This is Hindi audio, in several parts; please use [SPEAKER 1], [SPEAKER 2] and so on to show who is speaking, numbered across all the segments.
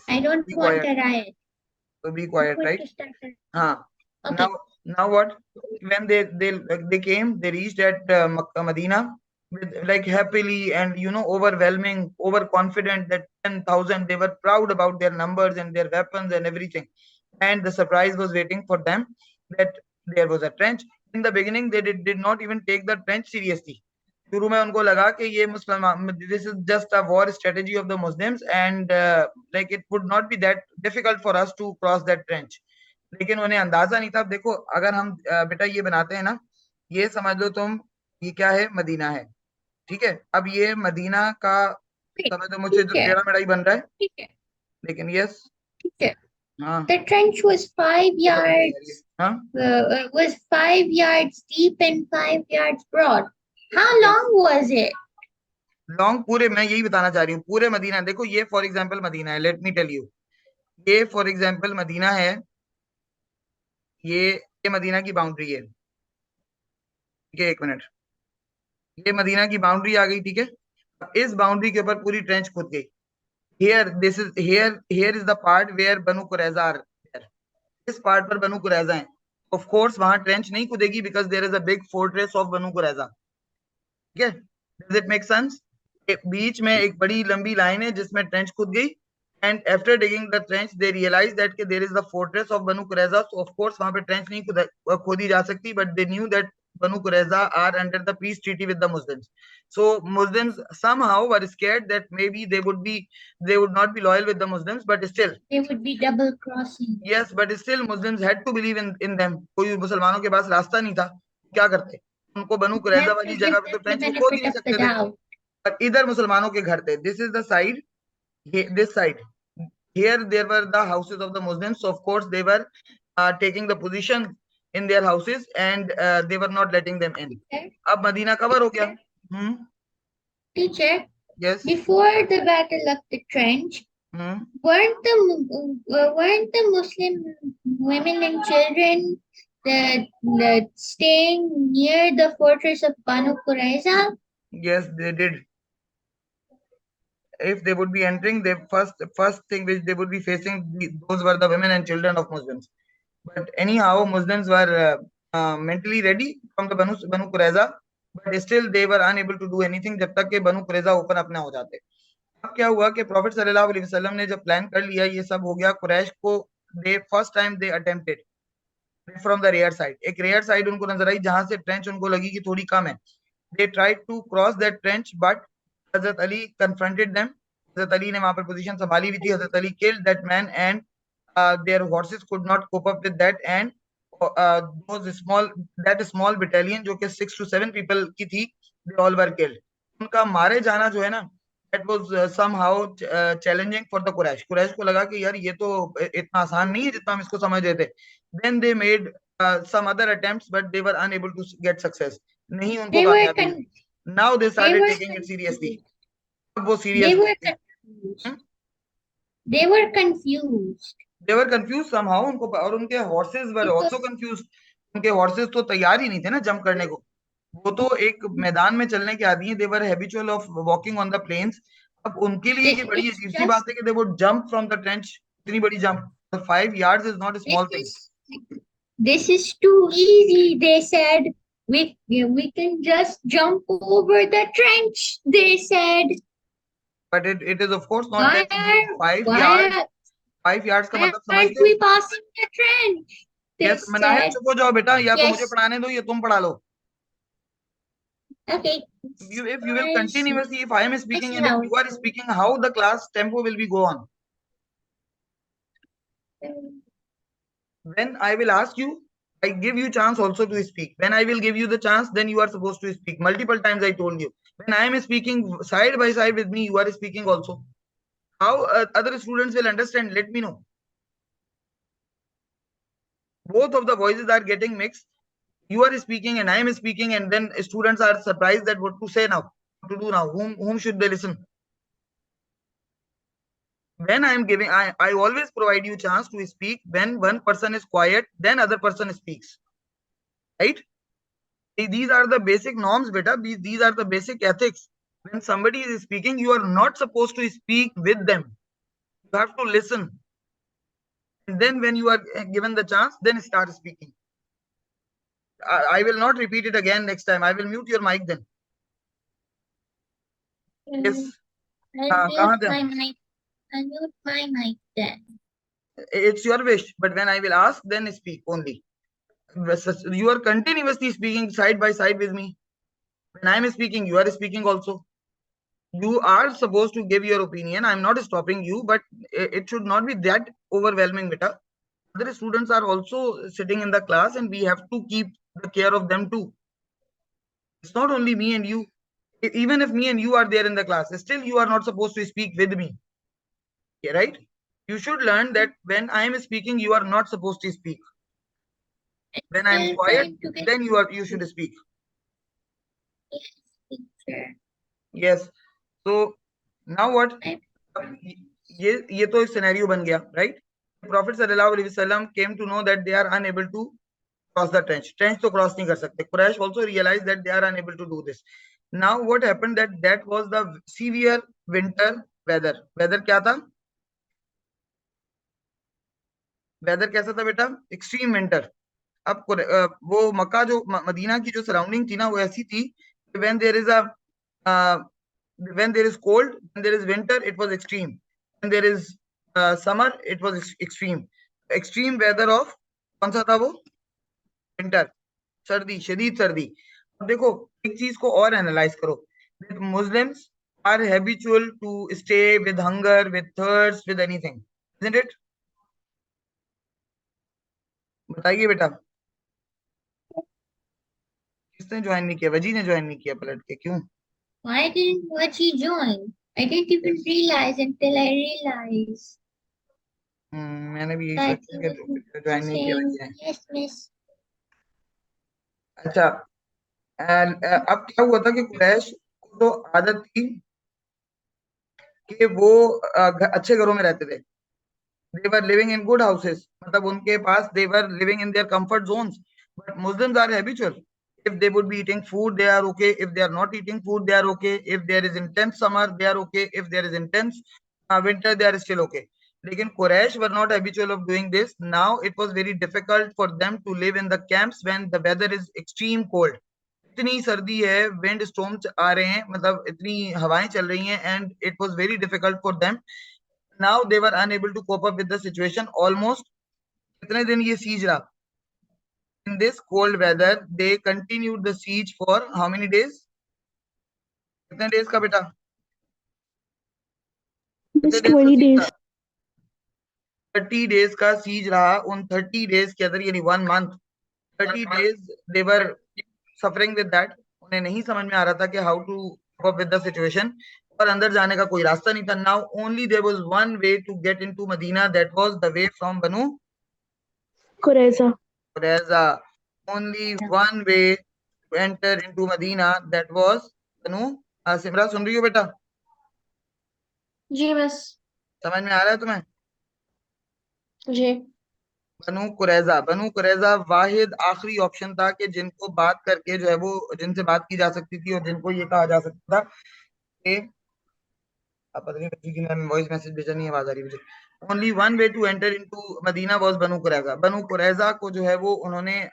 [SPEAKER 1] I don't
[SPEAKER 2] Be
[SPEAKER 1] want
[SPEAKER 2] quiet.
[SPEAKER 1] a riot.
[SPEAKER 2] So be
[SPEAKER 1] I
[SPEAKER 2] quiet,
[SPEAKER 1] want
[SPEAKER 2] right?
[SPEAKER 1] to start a riot.
[SPEAKER 2] Huh.
[SPEAKER 1] Okay.
[SPEAKER 2] Now what? When they came, they reached at Makkah, Medina, with like happily and overwhelming, overconfident that 10,000. They were proud about their numbers and their weapons and everything. And the surprise was waiting for them that there was a trench. In the beginning, they did not even take the trench seriously. शुरू में उनको लगा कि ये मुसलमान, this is just a war strategy of the Muslims, and like it would not be that difficult for us to cross that trench. लेकिन उन्हें अंदाजा नहीं था। अब देखो, अगर हम बेटा ये बनाते हैं ना, ये समझ लो तुम, ये क्या है, मदीना है, ठीक है। अब ये मदीना का
[SPEAKER 1] Wait,
[SPEAKER 2] समझ लो, मुझे जो
[SPEAKER 1] teacher,
[SPEAKER 2] टेढ़ा मेढ़ा ही बन रहा है,
[SPEAKER 1] teacher,
[SPEAKER 2] लेकिन यस।
[SPEAKER 1] teacher.
[SPEAKER 2] हाँ,
[SPEAKER 1] The trench was five
[SPEAKER 2] क्या बन रहा है यार ये?
[SPEAKER 1] yards.
[SPEAKER 2] हाँ,
[SPEAKER 1] Was 5 yards deep and 5 yards broad. How long was it?
[SPEAKER 2] Long, पूरे, मैं यही बताना चाह रही हूँ, पूरे मदीना। देखो ये फॉर एग्जाम्पल मदीना है, लेट मी टेल यू, ये फॉर एग्जाम्पल मदीना है, ये मदीना की बाउंड्री है, ठीक है, एक मिनट, ये मदीना की बाउंड्री आ गई, ठीक है। अब इस बाउंड्री के ऊपर पूरी ट्रेंच खुद गई। Here is the part where Banu Qurayza are there. इस पार्ट पर बनु कुरैजा है। ऑफ कोर्स वहां ट्रेंच नहीं खुदेगी because there is a big fortress of Banu Qurayza, ठीक है। Does it make sense? बीच में एक बड़ी लंबी लाइन है जिसमें ट्रेंच खुद गई, and after digging the trench they realise that कि there is the fortress of Banu Qurayza. So of course वहां पे ट्रेंच नहीं खोदी जा सकती, but they knew that Banu Qurayza are under the peace treaty with the Muslims. So Muslims somehow were scared that maybe they would not be loyal with the Muslims, but still,
[SPEAKER 1] They would be double crossing.
[SPEAKER 2] yes, but still Muslims had to believe in them. कोई मुसलमानों के पास रास्ता नहीं था, क्या करते? उनको बनु
[SPEAKER 1] You
[SPEAKER 2] कुरैजा
[SPEAKER 1] have
[SPEAKER 2] वाली
[SPEAKER 1] to give
[SPEAKER 2] जगह पे तो
[SPEAKER 1] them the
[SPEAKER 2] ट्रेंच वो खोद ही
[SPEAKER 1] benefit
[SPEAKER 2] नहीं
[SPEAKER 1] of the
[SPEAKER 2] सकते थे।
[SPEAKER 1] doubt.
[SPEAKER 2] पर इधर मुसलमानों के घर थे, this is the side, this side. Here there were the houses of the Muslims, so of course they were taking the position in their houses, and they were not letting them in.
[SPEAKER 1] Teacher,
[SPEAKER 2] अब मदीना कवर हो गया। हम्म,
[SPEAKER 1] teacher,
[SPEAKER 2] yes,
[SPEAKER 1] before the Battle of the Trench,
[SPEAKER 2] hmm,
[SPEAKER 1] weren't the Muslim women and children staying near the fortress of Banu Qurayza?
[SPEAKER 2] yes, they did. If they would be entering, the first thing which they would be facing, those were the women and children of Muslims. But anyhow, Muslims were mentally ready from the Banu Qurayza, but still they were unable to do anything जब तक कि बनु कुरैजा ऊपर अपने हो जाते। अब क्या हुआ कि प्रॉफिट सल्लल्लाहु अलैहि वसल्लम ने जब प्लान कर लिया, ये सब हो गया, कुरैश को they first time they attempted from the rear side. एक रेयर साइड उनको नजर आई जहां से ट्रेंच उनको लगी कि थोड़ी कम है। They tried to cross that trench, but Hazrat Ali confronted them. हजरत अली ने वहां पर पोजीशन संभाली हुई थी। हजरत Ali killed that man, and their horses could not cope up with that, and those small battalion जो कि 6 to 7 people की थी, they all were killed. उनका मारे जाना जो है ना, that was somehow challenging for the Quraysh. Quraysh को लगा कि यार ये तो इतना आसान नहीं है जितना हम इसको समझ रहे थे। Then they made some other attempts, but they were unable to get success. नहीं उनको
[SPEAKER 1] They were
[SPEAKER 2] कामयाबी
[SPEAKER 1] con-
[SPEAKER 2] milli. Now they
[SPEAKER 1] they
[SPEAKER 2] started
[SPEAKER 1] were
[SPEAKER 2] taking it seriously.
[SPEAKER 1] confused.
[SPEAKER 2] अब वो
[SPEAKER 1] They
[SPEAKER 2] serious
[SPEAKER 1] were
[SPEAKER 2] हुए।
[SPEAKER 1] confused. They were confused
[SPEAKER 2] they were confused somehow, उनको, और उनके horses were also
[SPEAKER 1] because
[SPEAKER 2] confused. उनके horses तो तैयार ही नहीं थे ना जंप करने को। वो तो एक मैदान में चलने के आदी हैं, they were habitual of walking on the plains. अब उनके लिए ये बड़ी
[SPEAKER 1] it's
[SPEAKER 2] अजीब सी
[SPEAKER 1] just
[SPEAKER 2] बात है कि they would jump from the trench, इतनी बड़ी jump, 5 yards is not a
[SPEAKER 1] this
[SPEAKER 2] small thing.
[SPEAKER 1] is this is too easy. They said we can just jump over the trench. They said
[SPEAKER 2] But it is of course not
[SPEAKER 1] why
[SPEAKER 2] that easy.
[SPEAKER 1] are
[SPEAKER 2] 5 yards,
[SPEAKER 1] why
[SPEAKER 2] 5 yards का
[SPEAKER 1] why
[SPEAKER 2] मतलब
[SPEAKER 1] aren't
[SPEAKER 2] समझते हो?
[SPEAKER 1] we passing the trench? They
[SPEAKER 2] yes, मनाया,
[SPEAKER 1] said
[SPEAKER 2] चुप हो जाओ बेटा, या तो मुझे
[SPEAKER 1] yes.
[SPEAKER 2] पढ़ाने दो या तुम पढ़ा लो।
[SPEAKER 1] Okay.
[SPEAKER 2] If you will
[SPEAKER 1] I see.
[SPEAKER 2] continuously, if I am
[SPEAKER 1] I
[SPEAKER 2] speaking
[SPEAKER 1] see
[SPEAKER 2] and if
[SPEAKER 1] how
[SPEAKER 2] you are speaking, how the class tempo will be go on? When I will ask you, I give you chance also to speak. When I will give you the chance, then you are supposed to speak. Multiple times I told you. When I am speaking side by side with me, you are speaking also. How other students will understand? Let me know. Both of the voices are getting mixed. You are speaking and I am speaking, and then students are surprised that what to say now, what to do now, whom should they listen? When I am giving, I always provide you chance to speak. When one person is quiet, then other person speaks. Right? These are the basic norms, beta. These are the basic ethics. When somebody is speaking, you are not supposed to speak with them. You have to listen. And then when you are given the chance, then start speaking. I will not repeat it again next time. I will mute your mic then. Yes.
[SPEAKER 1] I'll mute my mic then.
[SPEAKER 2] It's your wish, but when I will ask, then speak only. You are continuously speaking side by side with me. When I am speaking, you are speaking also. You are supposed to give your opinion. I'm not stopping you, but it should not be that overwhelming, beta. Other students are also sitting in the class, and we have to keep the care of them too. It's not only me and you. Even if me and you are there in the class, still you are not supposed to speak with me. Yeah, right? You should learn that when I am speaking, you are not supposed to speak. When I am quiet, then you should speak.
[SPEAKER 1] Yes, teacher.
[SPEAKER 2] Yes. So now what? ये तो एक सिनेरियो बन गया, right? Prophet sallallahu alaihi wasallam came to know that they are unable to cross the trench. Trench तो cross नहीं कर सकते. Quraysh also realized that they are unable to do this. Now what happened that was the severe winter weather. Weather क्या था? Weather कैसा था बेटा? Extreme winter. अब वो मक्का जो मदीना की जो सराउंडिंग थी ना वो ऐसी थी कि when there is cold, when there is winter, it was extreme. When there is summer, it was extreme weather of कौन सा था वो? विंटर, सर्दी, शदीद सर्दी. अब देखो एक चीज को और एनालाइज करो. Muslims are habitual to stay with hunger, with thirst, with anything, isn't it? बताइए बेटा. किसने ज्वाइन नहीं किया? वजी ने ज्वाइन नहीं किया पलट के, क्यों?
[SPEAKER 1] Why didn't Vachi join? I didn't even realize until I realized.
[SPEAKER 2] मैंने भी यही सोचा कि ज्वाइन नहीं किया वजी ने.
[SPEAKER 1] Yes, miss.
[SPEAKER 2] अच्छा, अब क्या हुआ था कि कुरैश को तो आदत थी कि वो अच्छे घरों में रहते थे. They were living in good houses. मतलब उनके पास they were living in their comfort zones. But Muslims are habitual. If they would be eating food, they are okay. If they are not eating food, they are okay. If there is intense summer, they are okay. If there is intense winter, they are still okay. लेकिन Quraysh were not habitual of doing this. Now it was very difficult for them to live in the camps when the weather is extreme cold. इतनी सर्दी है, wind storms आ रहे हैं, मतलब इतनी हवाएं चल रही हैं, and it was very difficult for them. Now they were unable to cope up with the situation. Almost कितने दिन ये siege रहा? In this cold weather, they continued the siege for how many days? कितने days का बेटा?
[SPEAKER 3] It's 20 days.
[SPEAKER 2] 30 days का siege रहा. उन 30 days के अंदर यानी 1 month, 30 days they were suffering with that. उन्हें नहीं समझ में आ रहा था कि how to cope up with the situation. और अंदर जाने का कोई रास्ता नहीं था. Now only there was one way to get into Medina. That was the way from Banu
[SPEAKER 3] Qurayza.
[SPEAKER 2] Only one way to enter into Medina. That was Banu. Simra सुन रही हो बेटा?
[SPEAKER 3] जी बस.
[SPEAKER 2] समझ में आ रहा है तुम्हें?
[SPEAKER 3] जी.
[SPEAKER 2] बनु कुरैजा वाहिद आखिरी ऑप्शन था कि जिनको बात करके जो है वो जिनसे बात की जा सकती थी और जिनको ये कहा जा सकता था कि अब पता नहीं बच्ची की मैं वॉइस मैसेज भेजा नहीं, आवाज आ रही मुझे. Only one way to enter into Medina was Banu Qurayza को जो है वो उन्होंने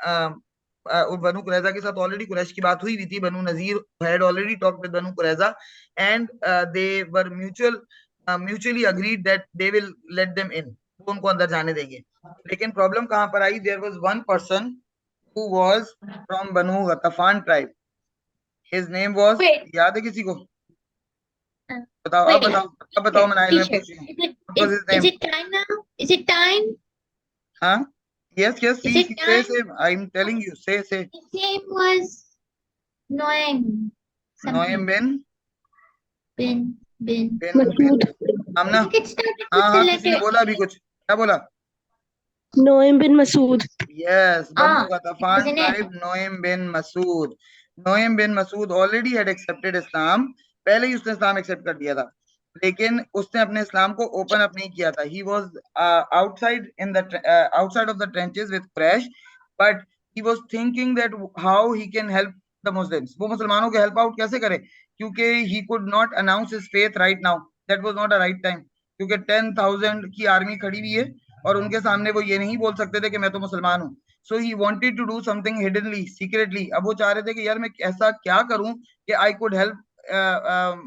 [SPEAKER 2] बनु कुरैजा के साथ ऑलरेडी कुरैश की बात हुई थी. Banu Nadir had already talked with Banu Qurayza and they were mutually agreed that they will let them in. वो उनको अंदर जाने देंगे. लेकिन प्रॉब्लम कहां पर आई? There was one person who was from Banu Ghatafan tribe. His name was, याद है किसी को? बताओ. अब बताओ मनाइल में पूछ रही.
[SPEAKER 1] Is it time now? Is it time?
[SPEAKER 2] हाँ, yes, say, I'm telling you, say. His
[SPEAKER 1] name was Noaim.
[SPEAKER 2] Noaim bin
[SPEAKER 3] Masood.
[SPEAKER 2] आमना. हाँ, किसी ने बोला अभी कुछ. क्या बोला?
[SPEAKER 3] Noaim bin Masood.
[SPEAKER 2] Yes, Banu Ghatafan tribe, Noaim bin Masood. Noaim bin Masood already had accepted Islam. पहले ही उसने इस्लाम एक्सेप्ट कर दिया था, लेकिन उसने अपने इस्लाम को ओपन अप नहीं किया था. He was outside of the trenches with Quraysh, but he was thinking that how he can help the Muslims. वो मुसलमानों को हेल्प आउट कैसे करे? क्योंकि he could not announce his faith right now. That was not a right time. क्योंकि 10,000 की आर्मी खड़ी हुई है और उनके सामने वो ये नहीं बोल सकते थे कि मैं तो मुसलमान हूँ. So he wanted to do something hiddenly, secretly. अब वो चाह रहे थे कि यार मैं ऐसा क्या करूं कि आई कुड हेल्प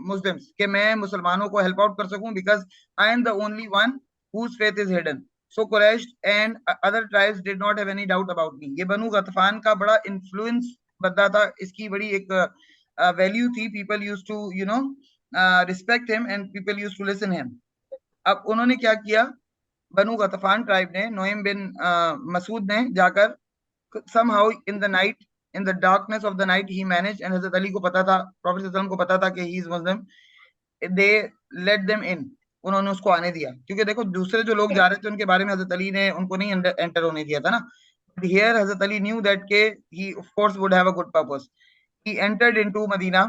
[SPEAKER 2] मुस्लिम्स, कि मैं मुसलमानों को हेल्प आउट कर सकूं, because I am the only one whose faith is hidden. So Quraysh and other tribes did not have any doubt about me. ये बनु गतफान का बड़ा इन्फ्लुएंस बंदा था, इसकी बड़ी एक वैल्यू थी. People use to respect him and people use to listen him. अब उन्होंने क्या किया, बनु गतफान ट्राइब ने, नोइम बिन मसूद ने जाकर somehow in the night, in the darkness of the night, he managed, and Hazrat Ali को पता था, Prophet sallam को पता था कि he is Muslim, they let them in. उन्होंने उसको आने दिया, क्योंकि देखो दूसरे जो लोग जा रहे थे उनके बारे में हजरत अली ने उनको नहीं एंटर होने दिया था ना. Here Hazrat Ali knew that he of course would have a good purpose. He entered into Medina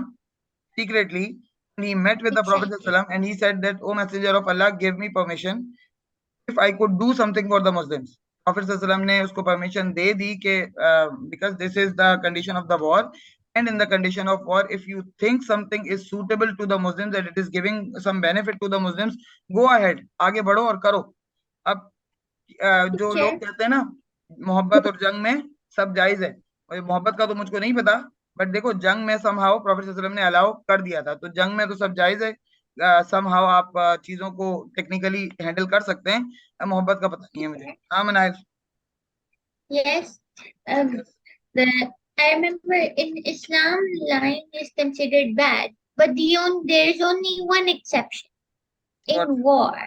[SPEAKER 2] secretly and he met with the Prophet sallam, and he said that, O Messenger of Allah, give me permission if I could do something for the Muslims. Prophet sallam ने उसको permission दे दी कि because this is the condition of the war, and in the condition of war, if you think something is suitable to the Muslims, that it is giving some benefit to the Muslims, go ahead, आगे बढ़ो और करो. अब जो लोग कहते हैं ना मोहब्बत और जंग में सब जायज है, और मोहब्बत का तो मुझको नहीं पता, बट देखो जंग में समहाउ प्रॉफेट सल्लल्लाहु अलैहि वसल्लम ने अलाउ कर दिया था, तो जंग में तो सब जायज है. समहाउ आप चीजों को टेक्निकली हैंडल कर सकते हैं. मोहब्बत का पता नहीं है मुझे. हाँ मनाइल.
[SPEAKER 1] Yes. The I remember in Islam, lying is considered bad, but there is only one exception in war.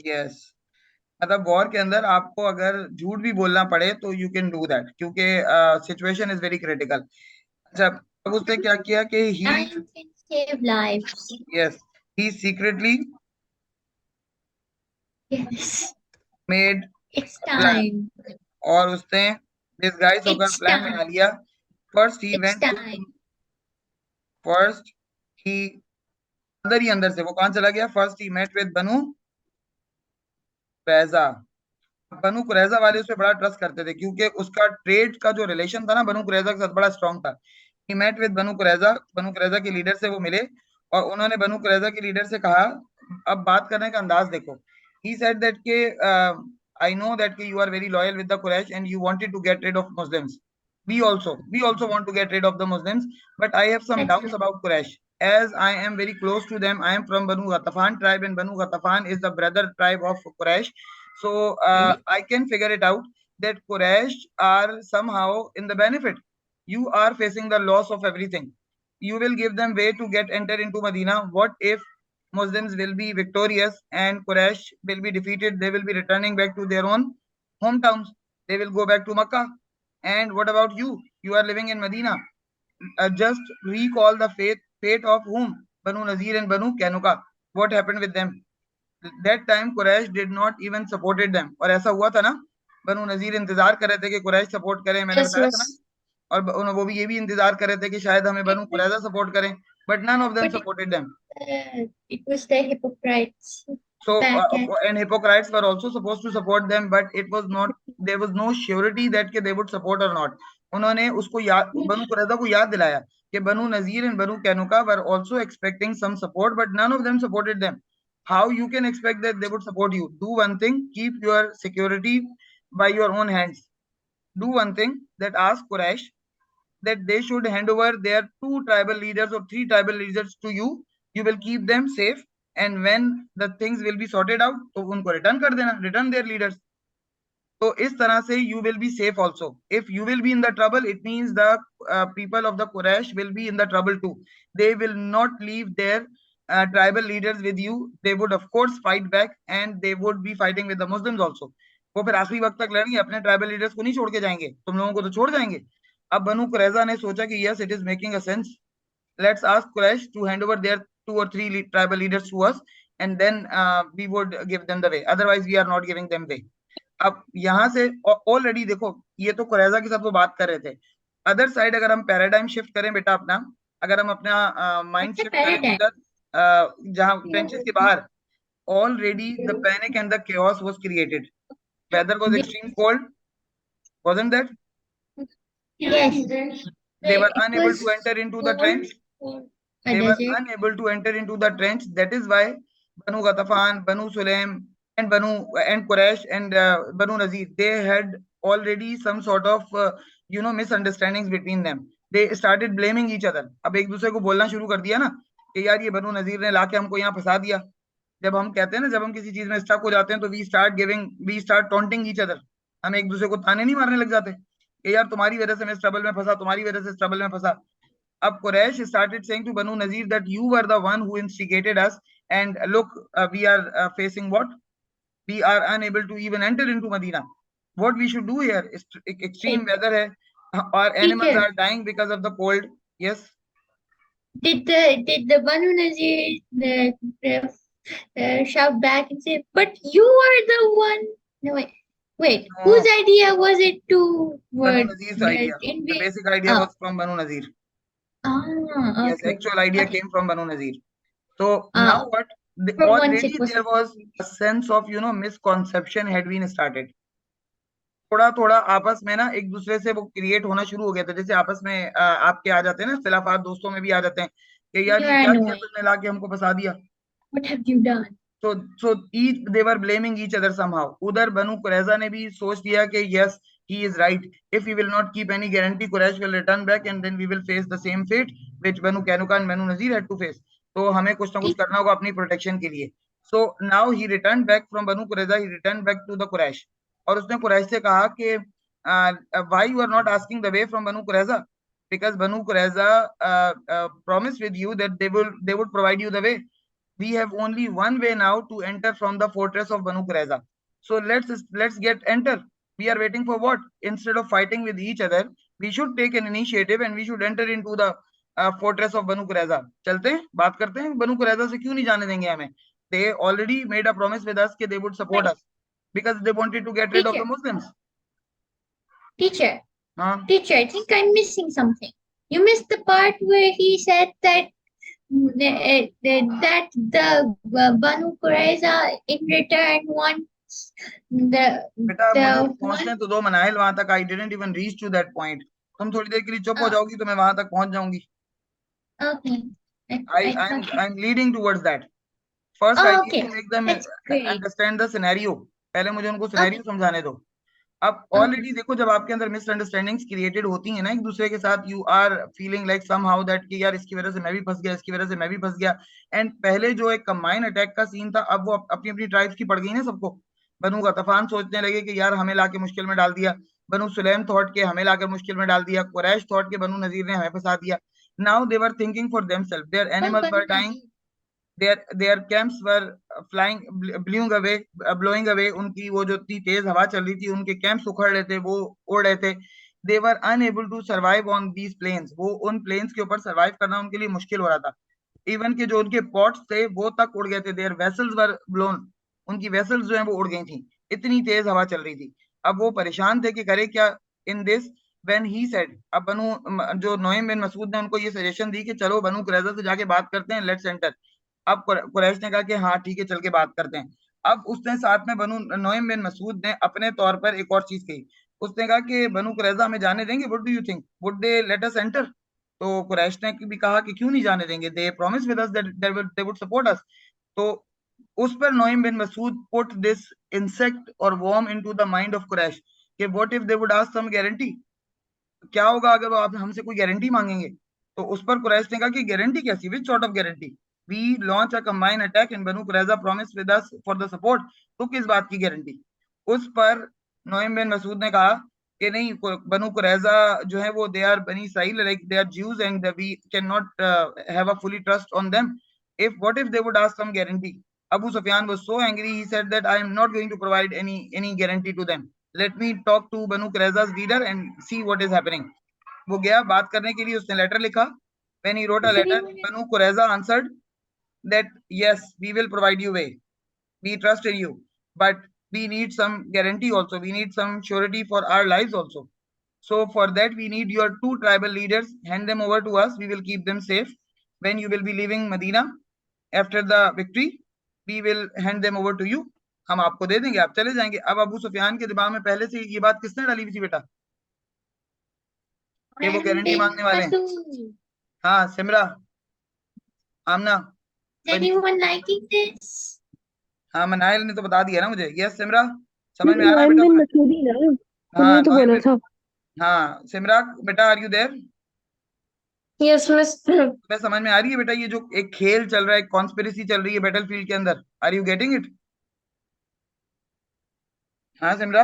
[SPEAKER 2] Yes, मतलब वॉर के अंदर आपको अगर झूठ भी बोलना पड़े तो यू कैन डू दैट, क्योंकि सिचुएशन इज वेरी क्रिटिकल. अच्छा, अब उसने क्या किया कि
[SPEAKER 1] Lying can save lives.
[SPEAKER 2] yes, he secretly
[SPEAKER 1] Yes.
[SPEAKER 2] made
[SPEAKER 1] It's
[SPEAKER 2] a plan.
[SPEAKER 1] time.
[SPEAKER 2] और उसने डिस्गाइज होकर
[SPEAKER 1] It's
[SPEAKER 2] प्लान
[SPEAKER 1] time.
[SPEAKER 2] बना लिया. First he
[SPEAKER 1] It's
[SPEAKER 2] went to,
[SPEAKER 1] time.
[SPEAKER 2] First he अंदर ही अंदर से वो कहां चला गया. First he met with Banu Qurayza. Banu Qurayza वाले उस पर बड़ा ट्रस्ट करते थे, क्योंकि उसका ट्रेड का जो रिलेशन था ना बनु कुरैजा के साथ बड़ा स्ट्रांग था. ही met with Banu Qurayza. Banu कुरैजा के लीडर से वो मिले और उन्होंने बनु कुरैजा के लीडर से कहा, अब बात करने का अंदाज देखो. ही सेड दैट के I know that you are very loyal with the Quraysh and you wanted to get rid of Muslims. We also want to get rid of the Muslims, but I have some doubts about Quraysh. As I am very close to them, I am from Banu Ghatafan tribe, and Banu Ghatafan is the brother tribe of Quraysh. So I can figure it out that Quraysh are somehow in the benefit. You are facing the loss of everything. You will give them way to get enter into Medina. What if Muslims will be victorious and Quraysh will be defeated? They will be returning back to their own hometowns. They will go back to Makkah. And what about you? You are living in Medina. Just recall the fate of whom? Banu Nazir and Banu Kanuka. What happened with them? That time Quraysh did not even supported them. और ऐसा हुआ था ना, बनु नजीर इंतजार कर रहे थे कि कुरैश सपोर्ट करें, मैंने बताया था ना. और वो भी ये भी इंतजार कर रहे थे कि शायद हमें बनु कुरैजा सपोर्ट करें, but none of them supported them.
[SPEAKER 1] It was the hypocrites.
[SPEAKER 2] So and hypocrites were also supposed to support them, but it was not, there was no surety that they would support or not. उन्होंने उसको याद, बनु कुरैजा को याद दिलाया कि बनु नजीर and Banu कैनुका were also expecting some support, but none of them supported them. How you can expect that they would support you? Do one thing, keep your security by your own hands. Do one thing, that ask Quraysh that they should hand over their 2 tribal leaders or 3 tribal leaders to you. You will keep them safe, and when the things will be sorted out, तो उनको return कर देना, return their leaders. तो इस तरह से you will be safe also. If you will be in the trouble, it means the people of the Quraysh will be in the trouble too. They will not leave their tribal leaders with you. They would of course fight back, and they would be fighting with the Muslims also. वो फिर आखिरी वक्त तक लड़ेंगे, अपने ट्राइबल लीडर्स को नहीं छोड़ के जाएंगे, तुम लोगों को तो छोड़ जाएंगे. अब बनु कुरैजा ने सोचा कि yes, it is making a sense. Let's ask Quraysh to hand over their 2 or 3 tribal leaders to us, and then we would give them the way. Otherwise, we are not giving them way. अब यहाँ से ऑलरेडी देखो, ये तो कुरैजा के साथ वो बात कर रहे थे. अदर साइड अगर हम पैराडाइम शिफ्ट करें बेटा अपना, अगर हम अपना माइंड शिफ्ट करें उधर जहाँ ट्रेंचेस के बाहर, already the panic and the chaos was created. Weather was extreme cold, wasn't that?
[SPEAKER 1] Yes.
[SPEAKER 2] They were unable to enter into the trench. They were unable to enter into the trench. That is why Banu Ghatafan, Banu Sulaim, and Quraysh and Banu Nazir, they had already some sort of misunderstandings between them. They started blaming each other. अब एक दूसरे को बोलना शुरू कर दिया ना कि यार ये बनु नजीर ने लाके हमको यहाँ फंसा दिया. जब हम कहते हैं ना, जब हम किसी चीज में स्टक हो जाते हैं तो we start taunting each other. हम एक दूसरे को ताने नहीं मारने लग जाते कि यार तुम्हारी वजह से मैं इस ट्रबल में फंसा, तुम्हारी वजह से इस ट्रबल में फंसा. अब Quraysh started saying to Banu Nazir that you were the one who instigated us, and look, we are facing what? We are unable to even enter into Medina. What we should do here is extreme weather hai. Our animals
[SPEAKER 1] Teacher.
[SPEAKER 2] are dying because of the cold. Yes.
[SPEAKER 1] Did the Banu Nazir shout back and say, "But you are the one"? No, wait.
[SPEAKER 2] No.
[SPEAKER 1] Whose idea was it to
[SPEAKER 2] Banu Nazir's idea. The
[SPEAKER 1] invade?
[SPEAKER 2] basic idea was from Banu Nazir. Yes,
[SPEAKER 1] Okay.
[SPEAKER 2] actual idea
[SPEAKER 1] Okay.
[SPEAKER 2] came from Banu Nazir. So
[SPEAKER 1] Ah.
[SPEAKER 2] now what?
[SPEAKER 1] For once
[SPEAKER 2] Already
[SPEAKER 1] it was
[SPEAKER 2] there was a sense of misconception had been started. थोड़ा थोड़ा आपस में ना एक दूसरे से वो क्रिएट होना शुरू हो गया था. जैसे आपस में आपके आ जाते हैं ना इख्तिलाफात, दोस्तों में भी आ जाते हैं कि यार
[SPEAKER 1] You
[SPEAKER 2] ये
[SPEAKER 1] are
[SPEAKER 2] क्या किया
[SPEAKER 1] annoying.
[SPEAKER 2] तुमने, लाके हमको फंसा दिया.
[SPEAKER 1] What have you done?
[SPEAKER 2] So each they were blaming each other somehow. उधर बनु कुरैजा ने भी सोच लिया कि yes, he is right. If we will not keep any guarantee, Quraysh will return back and then we will face the same fate which Banu Qainuqa and Banu Nazir had to face. तो हमें कुछ ना कुछ करना होगा अपनी प्रोटेक्शन के लिए. So now he returned back from Banu Qurayza. He returned back to the Quraysh. और उसने कुरैश से कहा कि why you are not asking the way from Banu Qurayza? Because Banu Qurayza promised with you that they would provide you the way. We have only one way now to enter from the fortress of Banu Qurayza. So let's get enter. We are waiting for what? Instead of fighting with each other, we should take an initiative and we should enter into the fortress of Banu Qurayza. चलते हैं, बात करते हैं. Banu Qurayza से क्यों नहीं जाने देंगे हमें? They already made a promise with us that they would support us because they wanted to get rid of the Muslims.
[SPEAKER 1] Teacher,
[SPEAKER 2] Huh?
[SPEAKER 1] teacher, I think I'm missing something. You missed the part where he said that the Banu Qurayza in return wants the
[SPEAKER 2] बेटा मुझे
[SPEAKER 1] one.
[SPEAKER 2] पहुंचने तो दो मनाइल वहां तक. I didn't even reach to that point. तुम थोड़ी देर के लिए चुप हो जाओगी तो मैं वहां तक पहुंच जाऊंगी.
[SPEAKER 1] Okay.
[SPEAKER 2] I'm leading towards that. First, I need
[SPEAKER 1] Okay.
[SPEAKER 2] to make them
[SPEAKER 1] That's great.
[SPEAKER 2] understand the scenario. पहले मुझे उनको सिनेरियो समझाने दो. अब ऑलरेडी देखो, जब आपके अंदर मिसअंडरस्टैंडिंग्स क्रिएटेड होती है ना एक दूसरे के साथ, you are feeling like somehow that कि यार इसकी वजह से मैं भी फंस गया, इसकी वजह से मैं भी फंस गया. एंड पहले जो एक कंबाइन अटैक का सीन था, अब वो अपनी अपनी ट्राइब्स की पड़ गई ना सबको. बनु गतफान सोचने लगे कि यार हमें लाके मुश्किल में डाल दिया. बनु सुलैम थॉट के हमें लाकर मुश्किल में डाल दिया. कुरैश थॉट के बनु नजीर ने हमें फंसा दिया. Now they were thinking for themselves. Their animals were dying. their camps were blowing away. उनकी वो जो इतनी तेज हवा चल रही थी, उनके कैंप्स उखड़ रहे थे, वो उड़ रहे थे. they were unable to survive on these plains. वो उन प्लेन्स के ऊपर सरवाइव करना उनके लिए मुश्किल हो रहा था. इवन के जो उनके पॉट्स थे वो तक उड़ गए थे. their vessels were blown. उनकी वेसल्स जो है वो उड़ गई थी, इतनी तेज हवा चल रही थी. अब वो परेशान थे कि करे क्या in this. when he said, अब बनु जो नोइम बिन मसूद ने उनको ये सजेशन दी कि चलो बनु कुरैजा से जाके बात करते हैं, लेट्स एंटर. अब कुरैश ने कहा कि हाँ ठीक है, चल के बात करते हैं. अब उसने साथ में बनु नोइम बिन मसूद ने अपने तौर पर एक और चीज कही. उसने कहा कि बनु कुरैजा हमें जाने देंगे? What do you think, would they let us enter? तो कुरैश ने भी कहा कि क्यों नहीं जाने देंगे, they promise with us that they would support us. तो उस पर Nuaym bin Masud put this insect or worm into the mind of Quraysh कि what if they would ask some guarantee. क्या होगा अगर वो आप हमसे कोई गारंटी मांगेंगे? तो उस पर कुरैश ने कहा कि गारंटी कैसी, which sort of guarantee? We launch a combine attack and Banu Qurayza promise with us for the support. तो किस बात की गारंटी? उस पर नोइम बिन मसूद ने कहा कि नहीं, बनु कुरैजा जो है वो दे आर बनी इसराइल, like they are Jews and we can not have a fully trust on them. If what if they would ask some guarantee? Abu Sufyan was so angry, he said that I am not going to provide any guarantee to them. Let me talk to Banu Qurayza's leader and see what is happening. वो गया बात करने के लिए, उसने लेटर लिखा. When he wrote a letter, Banu Qurayza answered that yes, we will provide you way. We trust in you, but we need some guarantee also. We need some surety for our lives also. So for that we need your 2 tribal leaders. Hand them over to us. We will keep them safe. When you will be leaving Medina after the victory, we will hand them over to you. हम आपको दे देंगे, आप चले जाएंगे. अब अबू सुफियान के दिमाग में पहले से ये बात किसने डाली हुई थी बेटा कि वो गारंटी मांगने वाले हैं? हाँ सिमरा, आमना,
[SPEAKER 1] Is anyone liking this?
[SPEAKER 2] हाँ, मनाइल ने तो बता दिया ना मुझे। यस सिमरा, समझ में आ रहा है
[SPEAKER 3] नोएम
[SPEAKER 2] बेटा
[SPEAKER 3] बिन
[SPEAKER 2] तुम्हें?
[SPEAKER 3] मसूदी ना,
[SPEAKER 2] हाँ
[SPEAKER 3] उन्होंने तो बोला
[SPEAKER 2] नोएम,
[SPEAKER 3] था।
[SPEAKER 2] हाँ सिमरा बेटा, are you there?
[SPEAKER 3] Yes miss.
[SPEAKER 2] तुम्हें समझ में आ रही है बेटा ये जो एक खेल चल रहा है, एक कॉन्स्पिरेसी चल रही है बैटलफील्ड के अंदर? Are you getting it? हाँ सिमरा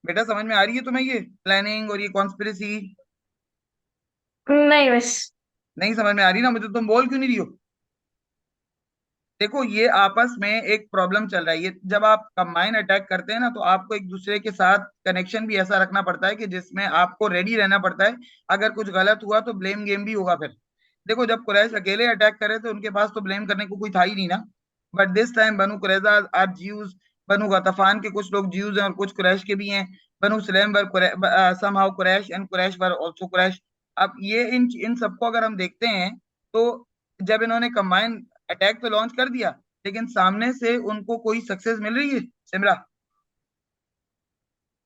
[SPEAKER 2] बेटा, समझ में आ रही है तुम्हें ये प्लानिंग और ये कॉन्स्पिरेसी?
[SPEAKER 3] नहीं मिस।
[SPEAKER 2] नहीं समझ में आ रही ना मुझे, तुम बोल क्यों नहीं रही हो? देखो ये आपस में एक प्रॉब्लम चल रहा है। ये जब आप कंबाइन अटैक करते हैं ना, तो आपको एक दूसरे के साथ कनेक्शन भी ऐसा रखना पड़ता है कि जिसमें आपको रेडी रहना पड़ता है। अगर कुछ गलत हुआ तो ब्लेम गेम भी होगा फिर। देखो जब कुरैश अकेले अटैक करे थे, उनके पास तो ब्लेम करने को कोई था ही नहीं ना। But this time Banu Qurayza are Jews, Banu Ghatafan के कुछ लोग ज्यूज हैं और कुछ कुरैश के भी हैं। Banu Salem were somehow Quraysh and Quraysh were also Quraysh. अब ये इन सबको अगर हम देखते हैं, तो जब इन्होंने कंबाइन अटैक तो लॉन्च कर दिया, लेकिन सामने से उनको कोई सक्सेस मिल रही है सिमरा?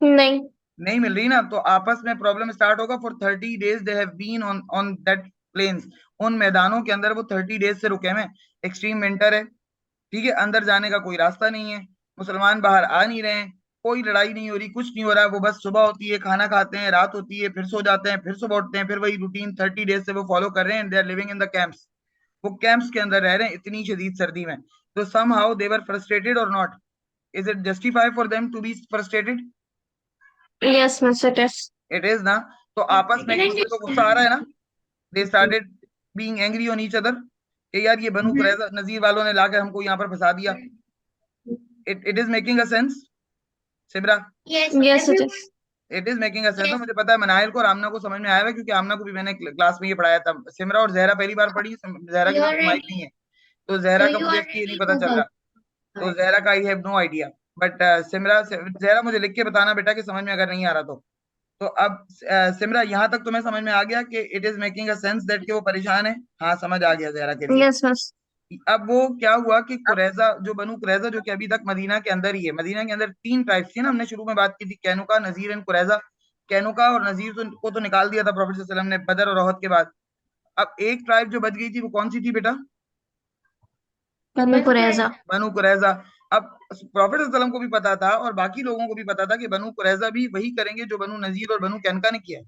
[SPEAKER 3] नहीं।
[SPEAKER 2] नहीं मिल रही ना। तो आपस में प्रॉब्लम स्टार्ट होगा। For 30 days they have been on that plains. उन मैदानों के अंदर वो 30 days से रुके हुए। एक्सट्रीम विंटर है, ठीक है, अंदर जाने का कोई रास्ता नहीं है, मुसलमान बाहर आ नहीं रहे हैं, कोई लड़ाई नहीं हो रही, कुछ नहीं हो रहा है। वो बस सुबह होती है, खाना खाते हैं, रात होती है, फिर सो जाते हैं, फिर सुबह उठते हैं, फिर वही रूटीन 30 days से वो फॉलो कर रहे हैं। They are living in the camps. वो कैंप्स के अंदर रह रहे हैं इतनी शदीद सर्दी में। तो somehow they were frustrated or not? Is it justify for them to be frustrated?
[SPEAKER 3] Yes miss it is.
[SPEAKER 2] It is ना। तो
[SPEAKER 1] I
[SPEAKER 2] आपस में
[SPEAKER 1] can
[SPEAKER 2] एक दूसरे को गुस्सा आ रहा है ना।
[SPEAKER 1] understand.
[SPEAKER 2] They started being angry on each other कि यार ये बनु
[SPEAKER 1] Mhm.
[SPEAKER 2] कुरैजा नजीर वालों ने लाकर हमको यहाँ पर फंसा दिया। It is making a sense Simra?
[SPEAKER 1] Yes,
[SPEAKER 3] yes it
[SPEAKER 1] everyone.
[SPEAKER 3] Is.
[SPEAKER 2] It is making a sense.
[SPEAKER 1] Yes.
[SPEAKER 2] मुझे पता है मनाइल को और आमना को समझ में आया हुआ है, क्योंकि आमना को भी मैंने क्लास में ये पढ़ाया था। सिमरा और जहरा पहली बार पढ़ी, जहरा के
[SPEAKER 1] You
[SPEAKER 2] पास माइक नहीं
[SPEAKER 1] already.
[SPEAKER 2] है, तो जहरा
[SPEAKER 1] So
[SPEAKER 2] का
[SPEAKER 1] you
[SPEAKER 2] मुझे इसलिए नहीं
[SPEAKER 1] already
[SPEAKER 2] पता
[SPEAKER 1] know
[SPEAKER 2] चल
[SPEAKER 1] about
[SPEAKER 2] रहा। तो
[SPEAKER 1] it.
[SPEAKER 2] जहरा का I have no idea. But Simra Zahra मुझे लिख के बताना बेटा कि समझ में अगर नहीं आ रहा तो अब सिमरा यहाँ तक तुम्हें समझ में आ गया कि it is making a sense that कि वो परेशान है? हाँ समझ आ गया जहरा के लिए।
[SPEAKER 3] Yes miss.
[SPEAKER 2] अब वो क्या हुआ कि कुरैजा जो बनु कुरैजा जो कि अभी तक मदीना के अंदर ही है। मदीना के अंदर 3 ट्राइब्स थी ना, हमने शुरू में बात की थी, कैनुका, नजीर एंड कुरैजा। कैनुका और नजीर को तो निकाल दिया था प्रॉफेट सल्लल्लाहु अलैहि वसल्लम ने बदर और ओहद के बाद। अब एक ट्राइब जो बच गई थी, वो कौन सी थी बेटा?
[SPEAKER 3] बनु कुरैजा।
[SPEAKER 2] बनु कुरैजा। अब प्रॉफेट सल्लल्लाहु अलैहि वसल्लम को भी पता था और बाकी लोगों को भी पता था कि बनु कुरैजा भी वही करेंगे जो बनु नजीर और बनु कैनका ने किया है।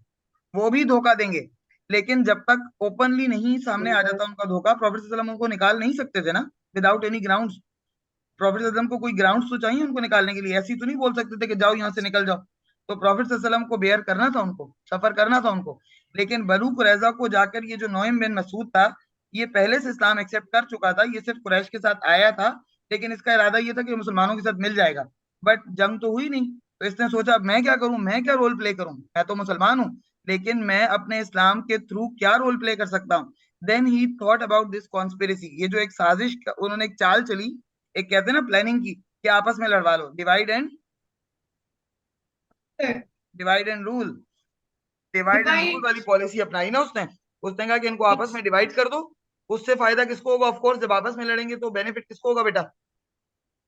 [SPEAKER 2] वो भी धोखा देंगे। लेकिन जब तक ओपनली नहीं सामने आ जाता उनका धोखा, प्रॉफेट सल्लल्लाहु अलैहि वसल्लम उनको निकाल नहीं सकते थे ना, विदाउट एनी ग्राउंड्स। प्रॉफेट सल्लल्लाहु अलैहि वसल्लम को कोई ग्राउंड्स तो चाहिए उनको निकालने के लिए। ऐसी तो नहीं बोल सकते थे कि जाओ यहाँ से निकल जाओ। तो प्रॉफेट सल्लल्लाहु अलैहि वसल्लम को बेयर करना था, उनको सफर करना था उनको। लेकिन बनु कुरैजा को जाकर ये जो नोइम बिन मसूद था, ये पहले से इस्लाम एक्सेप्ट कर चुका था। ये सिर्फ कुरैश के साथ आया था, लेकिन इसका इरादा ये था कि मुसलमानों के साथ मिल जाएगा। बट जंग तो हुई नहीं, तो इसने सोचा अब मैं क्या करूं, मैं क्या रोल प्ले करूं, मैं तो मुसलमान हूं, लेकिन मैं अपने इस्लाम के थ्रू क्या रोल प्ले कर सकता हूँ। Then he thought about this conspiracy. ये जो एक साजिश उन्होंने एक चाल चली, एक कहते हैं ना प्लानिंग की, कि आपस में लड़वा लो,
[SPEAKER 1] Sure.
[SPEAKER 2] Divide and rule. Divide and rule
[SPEAKER 1] Divide.
[SPEAKER 2] वाली पॉलिसी अपनाई ना उसने। उसने कहा कि इनको आपस में डिवाइड कर दो। उससे फायदा किसको होगा? ऑफ कोर्स जब आपस में लड़ेंगे तो बेनिफिट किसको होगा बेटा?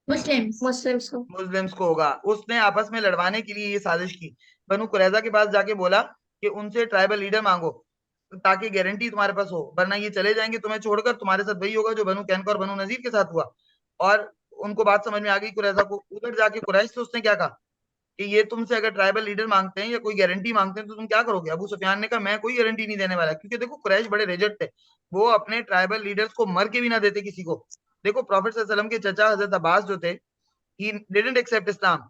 [SPEAKER 1] Muslims.
[SPEAKER 3] मुस्लिम्स को।
[SPEAKER 2] मुस्लिम्स को होगा। उसने आपस में लड़वाने के लिए ये साजिश की। बनु कुरैजा के पास जाके बोला कि उनसे ट्राइबल लीडर मांगो, ताकि गारंटी तुम्हारे पास हो, वरना ये चले जाएंगे तुम्हें छोड़कर, तुम्हारे साथ वही होगा जो बनु कैनका और बनु नजीर के साथ हुआ। और उनको बात समझ में आ गई कुरैजा को। उधर जाके कुरैश से उसने क्या कहा कि ये तुमसे अगर ट्राइबल लीडर मांगते हैं या कोई गारंटी मांगते हैं तो तुम क्या करोगे? अबू सुफियान ने कहा मैं कोई गारंटी नहीं देने वाला, क्योंकि देखो कुरैश बड़े रेजेड थे। वो अपने ट्राइबल लीडर्स को मर के भी ना देते किसी को। देखो प्रॉफेट सल्लल्लाहु अलैहि वसल्लम के चचा हजरत अब्बास जो थे, he didn't accept Islam,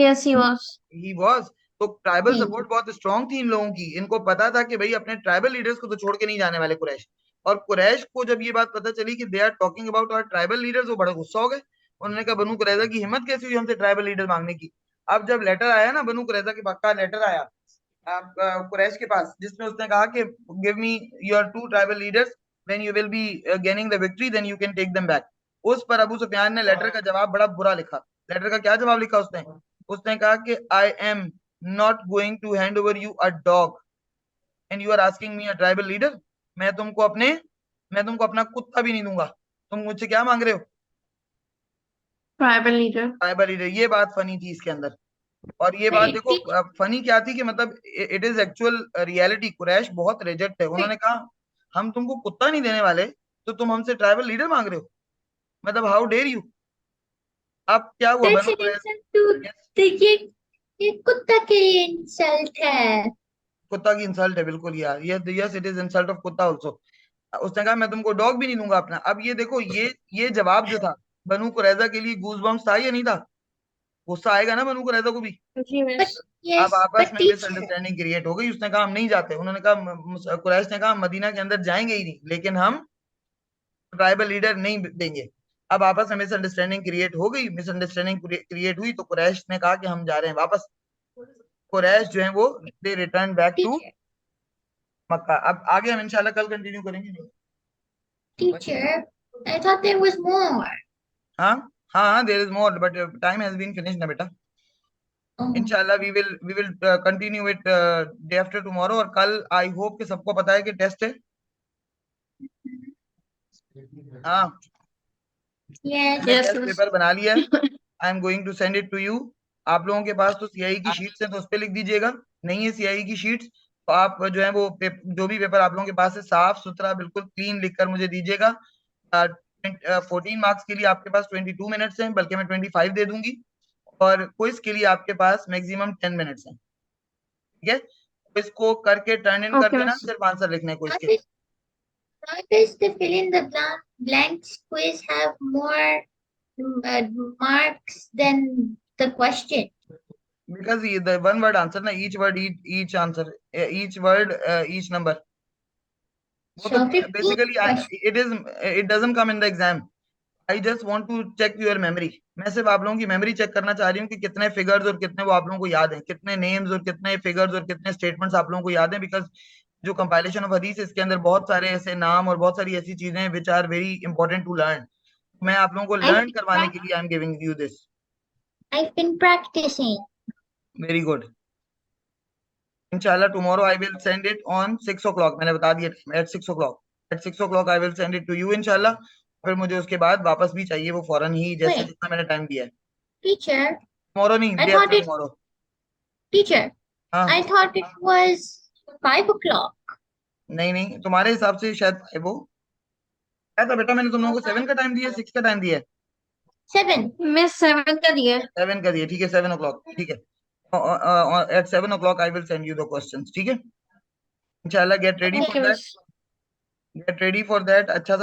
[SPEAKER 3] yes he was.
[SPEAKER 2] He was। तो ट्राइबल
[SPEAKER 1] Hmm.
[SPEAKER 2] सपोर्ट बहुत स्ट्रांग थी इन लोगों की। इनको पता था कि भाई अपने ट्राइबल लीडर्स को तो छोड़ के नहीं जाने वाले कुरैश। और कुरैश को जब ये बात पता चली कि they are talking about our tribal leaders, वो बड़े गुस्सा हो गए। उन्होंने कहा बनु कुरैजा की हिम्मत कैसी हुई हमसे ट्राइबल लीडर मांगने की? अब जब लेटर आया ना, बनु कुरैजा के पक्का लेटर आया कुरैश के पास, जिसमें उसने कहा कि give me your 2 tribal leaders, when you will be gaining the victory then you can take them back. उस पर अबू सुफियान ने लेटर का जवाब बड़ा बुरा लिखा। लेटर का क्या जवाब लिखा उसने? उसने कहा कि I am not going to hand over you a dog and you are asking me a tribal leader. मैं तुमको अपना कुत्ता भी नहीं दूंगा, तुम मुझसे क्या मांग रहे हो?
[SPEAKER 3] Tribal leader.
[SPEAKER 2] Tribal leader. ये बात फनी थी इसके अंदर। और ये बात
[SPEAKER 1] Wait,
[SPEAKER 2] देखो
[SPEAKER 1] teacher,
[SPEAKER 2] फनी क्या थी कि मतलब इट इज एक्चुअल रियलिटी। कुरैश बहुत रिजेक्ट है, उन्होंने कहा हम तुमको कुत्ता नहीं देने वाले तो तुम हमसे ट्राइबल लीडर मांग रहे हो, मतलब हाउ डेयर यू। अब क्या हुआ
[SPEAKER 1] that's
[SPEAKER 2] Banu
[SPEAKER 1] an
[SPEAKER 2] Quraish,
[SPEAKER 1] insult to the ये कुत्ता के लिए इंसल्ट है।
[SPEAKER 2] कुत्ता की इंसल्ट है बिल्कुल यार, yes it is insult of कुत्ता ऑल्सो। उसने कहा मैं तुमको डॉग भी नहीं दूंगा अपना। अब ये देखो ये जवाब जो था बनु कुरैजा के लिए गूज बम्स था या नहीं था? गुस्सा आएगा ना बनु कुरैजा को भी।
[SPEAKER 3] जी
[SPEAKER 1] But
[SPEAKER 3] मिस।
[SPEAKER 2] अब
[SPEAKER 1] yes,
[SPEAKER 2] आपस
[SPEAKER 1] but
[SPEAKER 2] में
[SPEAKER 1] teacher,
[SPEAKER 2] मिसअंडरस्टैंडिंग क्रिएट हो गई, उसने कहा हम नहीं जाते, उन्होंने कहा कुरैश ने कहा हम मदीना के अंदर जाएंगे ही नहीं, लेकिन हम ट्राइबल लीडर नहीं देंगे। अब आपस में मिसअंडरस्टैंडिंग क्रिएट हो गई, मिसअंडरस्टैंडिंग क्रिएट हुई तो कुरैश ने कहा कि हम जा रहे हैं वापस। कुरैश जो है वो दे रिटर्न बैक टू
[SPEAKER 1] teacher,
[SPEAKER 2] मक्का। अब आगे हम इंशाल्लाह कल कंटिन्यू करेंगे।
[SPEAKER 1] teacher, I thought there was more.
[SPEAKER 2] हाँ हाँ there is more but time has been finished ना बेटा।
[SPEAKER 1] Oh,
[SPEAKER 2] इंशाल्लाह we will continue it day after tomorrow. और कल आई होप कि सबको पता है कि टेस्ट है। हाँ
[SPEAKER 1] yes.
[SPEAKER 2] मैंने
[SPEAKER 3] यस
[SPEAKER 2] टेस्ट
[SPEAKER 3] मिस।
[SPEAKER 2] पेपर बना लिया है, I am going to send it to you. आप लोगों के पास तो सीआई की शीट्स है तो उस पर लिख दीजिएगा, नहीं है सीआई की शीट्स तो आप जो है वो जो भी पेपर आप लोगों के पास है साफ सुथरा बिल्कुल क्लीन लिखकर मुझे दीजिएगा। 14 मार्क्स के लिए आपके पास 22 मिनट्स हैं, बल्कि मैं 25 दे दूंगी। और क्विज के लिए आपके पास मैक्सिमम 10 मिनट्स हैं, ठीक है? क्विज को करके टर्न इन कर
[SPEAKER 3] ओके
[SPEAKER 2] देना,
[SPEAKER 3] मिस।
[SPEAKER 2] सिर्फ आंसर लिखने को
[SPEAKER 1] How
[SPEAKER 2] इसके।
[SPEAKER 1] does, how does the fill in the blanks quiz have more uh, marks than the question?
[SPEAKER 2] Because the one word answer ना, each answer, each word, each number, वो तो
[SPEAKER 1] So 15
[SPEAKER 2] basically
[SPEAKER 1] questions.
[SPEAKER 2] It doesn't come in the exam. I just want to check your memory. मैं सिर्फ आप लोगों की मेमोरी चेक करना चाह रही हूँ कि कितने फिगर्स और कितने वो आप लोगों को याद है, कितने नेम्स और कितने फिगर्स और कितने स्टेटमेंट्स आप लोगों को याद है। बिकॉज जो कंपाइलेशन ऑफ हदीस इसके अंदर बहुत सारे ऐसे नाम और बहुत सारी ऐसी चीजें हैं which are very important to learn. मैं आप लोगों को
[SPEAKER 1] I've
[SPEAKER 2] लर्न
[SPEAKER 1] been,
[SPEAKER 2] करवाने के लिए I am giving you this.
[SPEAKER 1] I've been practicing.
[SPEAKER 2] Very good. इंशाल्लाह tomorrow I will send it on 6 o'clock, मैंने बता दिया at 6 o'clock। At 6 o'clock I will send it to you इंशाल्लाह। फिर मुझे उसके बाद वापस भी चाहिए वो फौरन ही, जैसे
[SPEAKER 1] Wait,
[SPEAKER 2] जितना मैंने टाइम दिया है।
[SPEAKER 1] teacher,
[SPEAKER 2] टुमारो नहीं,
[SPEAKER 1] I
[SPEAKER 2] day
[SPEAKER 1] thought
[SPEAKER 2] after
[SPEAKER 1] it,
[SPEAKER 2] tomorrow.
[SPEAKER 1] teacher,
[SPEAKER 2] हाँ
[SPEAKER 1] I thought it was 5 o'clock.
[SPEAKER 2] नहीं नहीं, तुम्हारे हिसाब से शायद वो क्या था बेटा, मैंने तुम लोगों को 7 का टाइम दिया है, 6 का टाइम दिया है?
[SPEAKER 1] 7.
[SPEAKER 3] मिस 7 का दिया है।
[SPEAKER 2] 7 का दिया, ठीक है 7 o'clock, ठीक है। At 7 o'clock I will send you the questions, ठीक है? इंशाल्लाह get ready
[SPEAKER 1] Okay.
[SPEAKER 2] For
[SPEAKER 3] okay
[SPEAKER 2] that,
[SPEAKER 3] miss.
[SPEAKER 2] Get ready for that. अच्छा सा